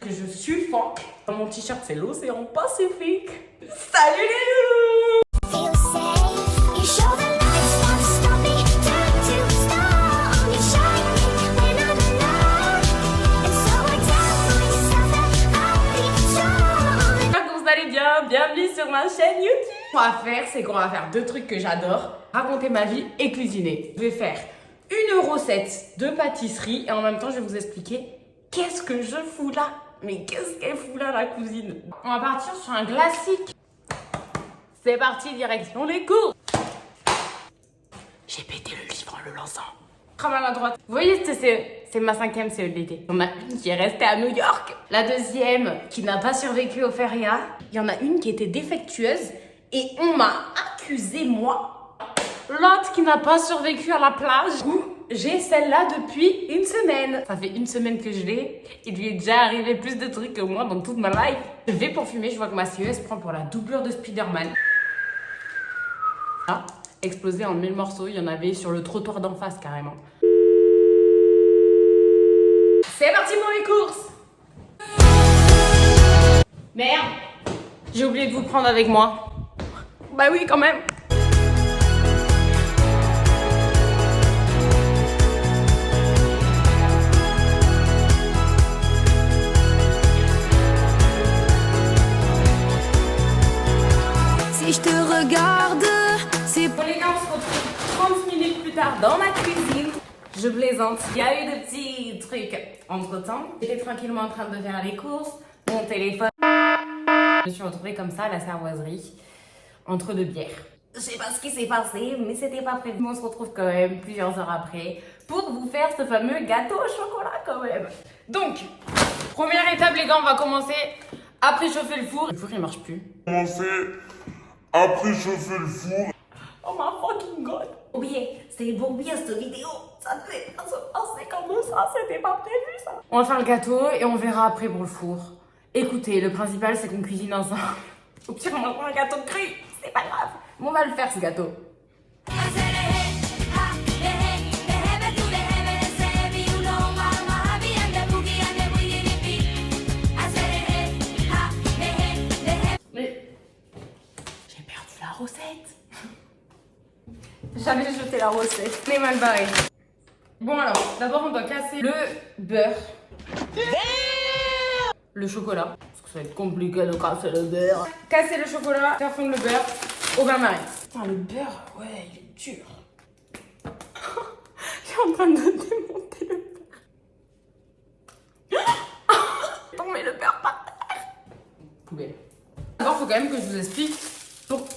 que je suffoque. Mon t-shirt, c'est l'océan Pacifique. Salut les loulous! Bienvenue sur ma chaîne YouTube. Ce qu'on va faire, c'est qu'on va faire deux trucs que j'adore. Raconter ma vie et cuisiner. Je vais faire une recette de pâtisserie et en même temps, je vais vous expliquer qu'est-ce que je fous là. Mais qu'est-ce qu'elle fout là, la cousine? On va partir sur un classique. C'est parti, direction les cours. J'ai pété le livre en le lançant. Très mal à droite. Vous voyez, c'est ma 5e CE de l'été. Il y en a une qui est restée à New York. La deuxième qui n'a pas survécu au feria. Il y en a une qui était défectueuse et on m'a accusé, moi. L'autre qui n'a pas survécu à la plage. J'ai celle-là depuis une semaine. Ça fait une semaine que je l'ai. Il lui est déjà arrivé plus de trucs que moi dans toute ma life. Je vais pour fumer, je vois que ma CE prend pour la doublure de Spider-Man. Ah, explosé en 1000 morceaux. Il y en avait sur le trottoir d'en face carrément. C'est parti pour les courses. Merde, j'ai oublié de vous prendre avec moi. Bah oui, quand même. Si je te regarde, c'est Bon les gars, on se retrouve 30 minutes plus tard dans ma cuisine. Je plaisante, il y a eu de petits trucs entre temps. J'étais tranquillement en train de faire les courses, mon téléphone. Je me suis retrouvée comme ça à la cervoiserie, entre deux bières. Je sais pas ce qui s'est passé, mais c'était pas prévu. On se retrouve quand même plusieurs heures après pour vous faire ce fameux gâteau au chocolat quand même. Donc, première étape les gars, on va commencer à préchauffer le four. Le four il marche plus. Après chauffer le four. Oh my fucking god. C'est pour bien cette vidéo. Ça devait se passer comme ça, c'était pas prévu ça. On va faire le gâteau et on verra après pour le four. Écoutez, le principal c'est qu'on cuisine ensemble. Au pire on va faire un gâteau cru, c'est pas grave. Mais on va le faire ce gâteau. Mais j'ai perdu la recette. Jamais jeté la recette. On est mal barré. Bon alors, d'abord on doit casser le beurre. Le chocolat. Parce que ça va être compliqué de casser le beurre. Casser le chocolat, faire fondre le beurre au bain-marie. Putain, le beurre, ouais, il est dur. Je suis en train de démonter le beurre. Tomber le beurre par terre. Poubelle. D'abord, il faut quand même que je vous explique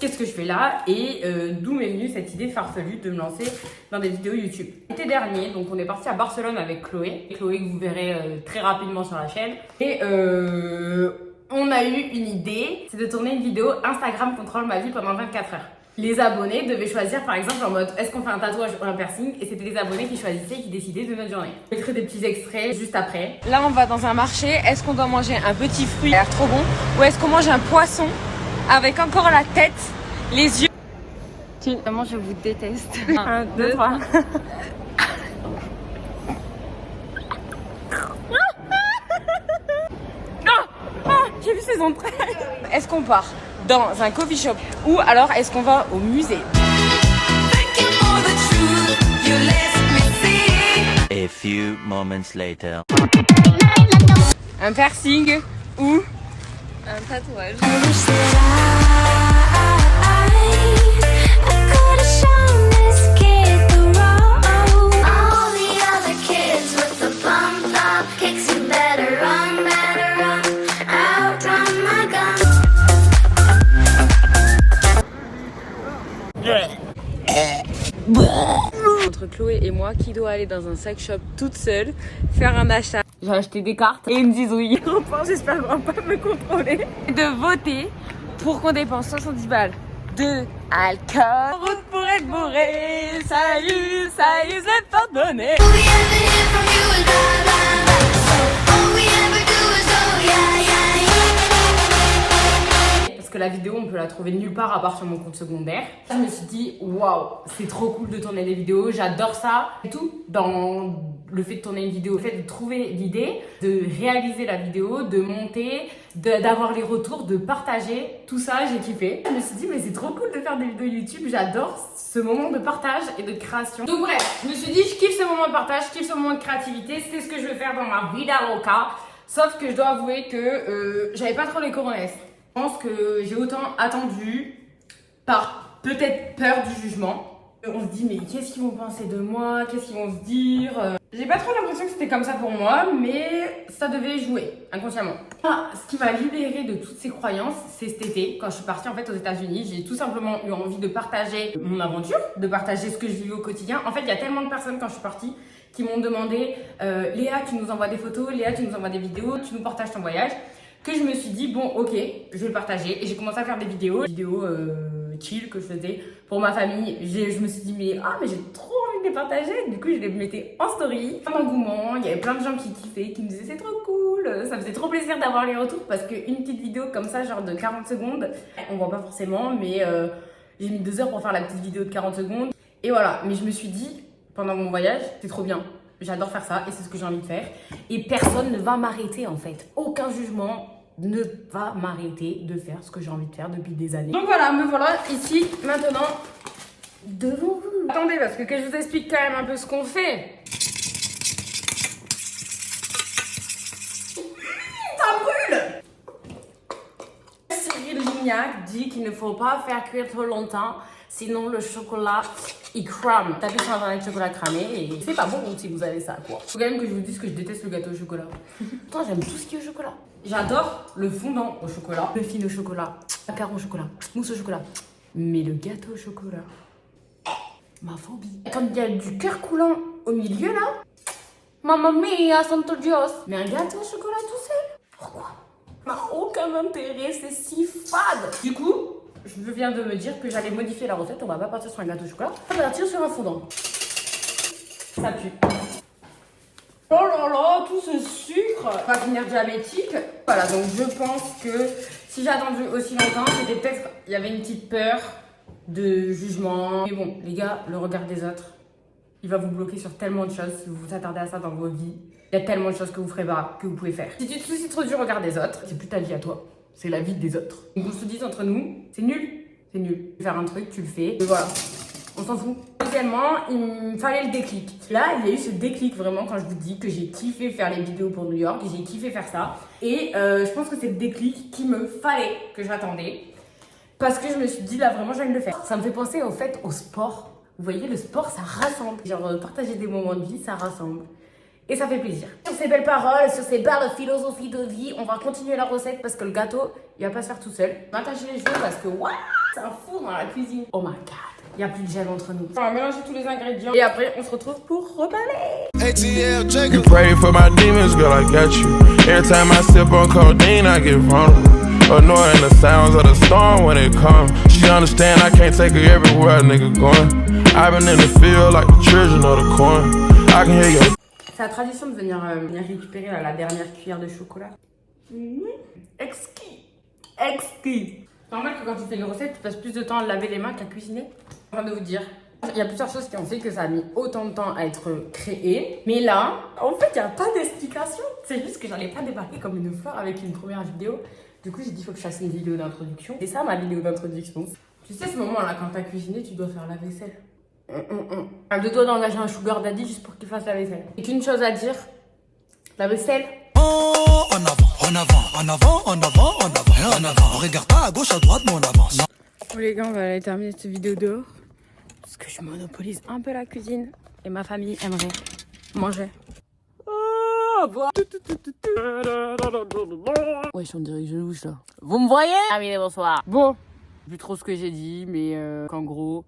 qu'est-ce que je fais là et d'où m'est venue cette idée farfelue de me lancer dans des vidéos YouTube. L'été dernier, donc on est parti à Barcelone avec Chloé. Chloé que vous verrez très rapidement sur la chaîne. Et on a eu une idée, c'est de tourner une vidéo Instagram contrôle ma vie pendant 24 heures. Les abonnés devaient choisir par exemple en mode est-ce qu'on fait un tatouage ou un piercing, et c'était les abonnés qui choisissaient et qui décidaient de notre journée. Je mettrai des petits extraits juste après. Là, on va dans un marché. Est-ce qu'on doit manger un petit fruit, ça a l'air trop bon, ou est-ce qu'on mange un poisson avec encore la tête, les yeux? Vraiment, je vous déteste. 1, 2, 3. J'ai vu ses entrailles. Est-ce qu'on part dans un coffee shop ou alors est-ce qu'on va au musée? A few moments later. Un piercing ou un tatouage. Entre Chloé et moi, qui doit aller dans un sex shop toute seule, faire un achat. J'ai acheté des cartes et ils me disent oui. Enfin, j'espère qu'on va pas me contrôler. De voter pour qu'on dépense 70 balles de alcool. En route pour être bourré. Salut, c'est pardonné. Parce que la vidéo, on peut la trouver nulle part à part sur mon compte secondaire. Je me suis dit, waouh, c'est trop cool de tourner des vidéos, j'adore ça. Et tout dans le fait de tourner une vidéo, le fait de trouver l'idée, de réaliser la vidéo, de monter, d'avoir les retours, de partager, tout ça, j'ai kiffé. Je me suis dit, mais c'est trop cool de faire des vidéos YouTube, j'adore ce moment de partage et de création. Donc bref, je me suis dit, je kiffe ce moment de partage, je kiffe ce moment de créativité, c'est ce que je veux faire dans ma vida loca. Sauf que je dois avouer que j'avais pas trop les cojones. Je pense que j'ai autant attendu par peut-être peur du jugement. On se dit, mais qu'est-ce qu'ils vont penser de moi? Qu'est-ce qu'ils vont se dire? J'ai pas trop l'impression que c'était comme ça pour moi, mais ça devait jouer inconsciemment. Ce qui m'a libérée de toutes ces croyances, c'est cet été, quand je suis partie en fait aux États-Unis. J'ai tout simplement eu envie de partager mon aventure, de partager ce que je vivais au quotidien. En fait, il y a tellement de personnes quand je suis partie qui m'ont demandé Léa, tu nous envoies des photos, Léa, tu nous envoies des vidéos, tu nous partages ton voyage. Que je me suis dit, bon, ok, je vais le partager. Et j'ai commencé à faire des vidéos chill que je faisais pour ma famille. Je me suis dit, mais j'ai trop envie de les partager. Du coup, je les mettais en story. Un engouement, il y avait plein de gens qui kiffaient, qui me disaient, c'est trop cool. Ça faisait trop plaisir d'avoir les retours parce qu'une petite vidéo comme ça, genre de 40 secondes, on voit pas forcément, mais j'ai mis 2 heures pour faire la petite vidéo de 40 secondes. Et voilà, mais je me suis dit, pendant mon voyage, c'est trop bien. J'adore faire ça et c'est ce que j'ai envie de faire. Et personne ne va m'arrêter en fait. Aucun jugement ne va m'arrêter de faire ce que j'ai envie de faire depuis des années. Donc voilà, me voilà ici, maintenant, devant vous. Attendez, parce que je vous explique quand même un peu ce qu'on fait. Ça brûle! Cyril Lignac dit qu'il ne faut pas faire cuire trop longtemps, sinon le chocolat il crame. Tapez sur internet chocolat cramé et c'est pas bon si vous avez ça quoi. Faut quand même que je vous dise que je déteste le gâteau au chocolat. Pourtant j'aime tout ce qui est au chocolat. J'adore le fondant au chocolat, le muffin au chocolat, macaron au chocolat, mousse au chocolat. Mais le gâteau au chocolat, ma phobie. Quand il y a du cœur coulant au milieu là, mamma mia, santo Dios. Mais un gâteau au chocolat tout seul, pourquoi? Ça n'a aucun intérêt, c'est si fade. Du coup, je viens de me dire que j'allais modifier la recette. On va pas partir sur un gâteau au chocolat, on va partir sur un fondant. Ça pue. Oh là là, tout ce sucre va finir diabétique. Voilà, donc je pense que si j'ai attendu aussi longtemps, c'était peut-être, il y avait une petite peur de jugement. Mais bon, les gars, le regard des autres, il va vous bloquer sur tellement de choses si vous vous attardez à ça dans vos vies. Il y a tellement de choses que vous ferez pas, que vous pouvez faire. Si tu te soucies trop du regard des autres, c'est plus ta vie à toi, c'est la vie des autres. Donc on se dit entre nous, c'est nul, c'est nul. Faire un truc, tu le fais, et voilà, on s'en fout. Deuxièmement, il me fallait le déclic. Là, il y a eu ce déclic vraiment quand je vous dis que j'ai kiffé faire les vidéos pour New York, j'ai kiffé faire ça. Et je pense que c'est le déclic qu'il me fallait, que j'attendais. Parce que je me suis dit, là, vraiment, j'ai envie de le faire. Ça me fait penser, au fait, au sport. Vous voyez, le sport, ça rassemble. Genre, partager des moments de vie, ça rassemble. Et ça fait plaisir. Sur ces belles paroles, sur ces belles philosophies de vie, on va continuer la recette parce que le gâteau, il va pas se faire tout seul. On va attacher les cheveux parce que, waouh, c'est un four dans la cuisine. Oh my god. Il n'y a plus de gel entre nous. On va mélanger tous les ingrédients et après on se retrouve pour reballer. You pray for my demons, girl, I got you. Every time I sip on codeine, I get vulnerable. Annoying the sounds of the storm when it comes. She understand I can't take her everywhere a nigga going. I've been in the field like the children of the corn. I can hear you. C'est la tradition de venir récupérer la dernière cuillère de chocolat. Exquis. Exquis. C'est normal que quand tu fais une recette, tu passes plus de temps à laver les mains qu'à cuisiner. Je viens de vous dire. Il y a plusieurs choses qui ont fait que ça a mis autant de temps à être créé. Mais là, en fait, il n'y a pas d'explication. C'est juste que j'allais pas débarquer comme une fleur avec une première vidéo. Du coup, j'ai dit, il faut que je fasse une vidéo d'introduction. C'est ça ma vidéo d'introduction. Tu sais, ce moment-là, quand t'as cuisiné, tu dois faire la vaisselle. Un deux doigts d'engager un sugar daddy juste pour qu'il fasse la vaisselle. Et qu'une chose à dire, la vaisselle. En avant, en avant, en avant, en avant, en avant, en avant. On regarde pas à gauche, à droite, mais on avance. Bon les gars, on va aller terminer cette vidéo dehors. Parce que je monopolise un peu la cuisine. Et ma famille aimerait manger. Ouais, je dirais que je louche là. Vous me voyez? Ah oui, bonsoir. Bon, plus trop ce que j'ai dit, mais qu'en gros,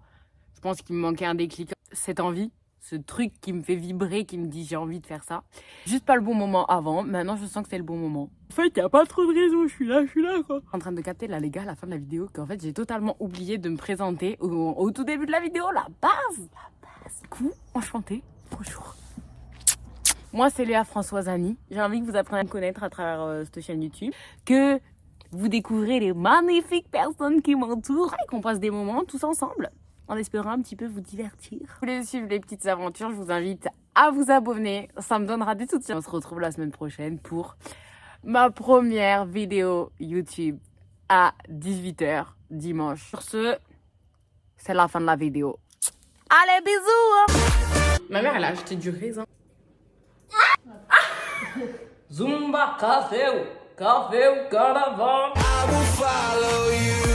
je pense qu'il me manquait un déclic. Cette envie, ce truc qui me fait vibrer, qui me dit j'ai envie de faire ça. Juste pas le bon moment avant, maintenant je sens que c'est le bon moment. En fait, y a pas trop de raison, je suis là quoi. Je suis en train de capter là les gars à la fin de la vidéo qu'en fait j'ai totalement oublié de me présenter au tout début de la vidéo, la base. Du coup, enchantée, bonjour. Moi c'est Léa Françoise Annie, j'ai envie que vous appreniez à me connaître à travers cette chaîne YouTube. Que vous découvrez les magnifiques personnes qui m'entourent et qu'on passe des moments tous ensemble en espérant un petit peu vous divertir. Si vous voulez suivre les petites aventures, je vous invite à vous abonner. Ça me donnera du soutien. On se retrouve la semaine prochaine pour ma première vidéo YouTube à 18h dimanche. Sur ce, c'est la fin de la vidéo. Allez, bisous! Ma mère, elle a acheté du raisin. Zumba, café, carnaval. I will follow you.